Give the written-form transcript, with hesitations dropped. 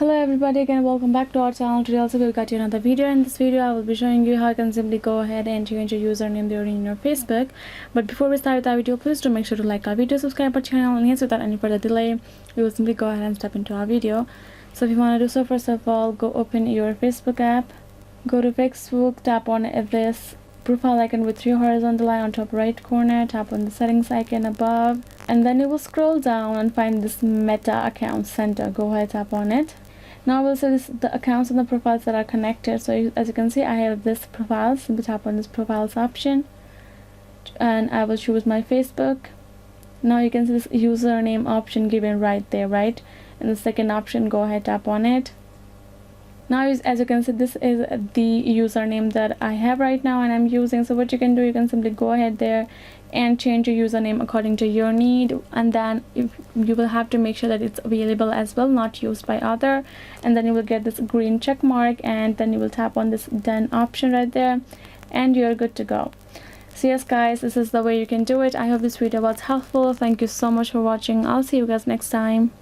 Hello everybody, again welcome back to our channel. Today also we've got you another video. In this video I will be showing you how you can simply go ahead and change your username there in your Facebook. But before we start with our video, please do make sure to like our video, subscribe our channel, and yes, without any further delay we will simply go ahead and step into our video. So if you want to do so, first of all, go open your Facebook app, go to Facebook, tap on this profile icon with three horizontal line on top right corner, tap on the settings icon above, and then you will scroll down and find this Meta Account Center. Go ahead, tap on it. Now we'll see the accounts and the profiles that are connected. So as you can see, I have this profile. Simply tap on this profiles option and I will choose my Facebook. Now you can see this username option given right there, right? And the second option, go ahead, tap on it. Now as you can see, this is the username that I have right now and I'm using. So what you can do, you can simply go ahead there and change your username according to your need, and then if you will have to make sure that it's available as well, not used by other, and then you will get this green check mark, and then you will tap on this done option right there and you're good to go. So yes guys, this is the way you can do it. I hope this video was helpful. Thank you so much for watching. I'll see you guys next time.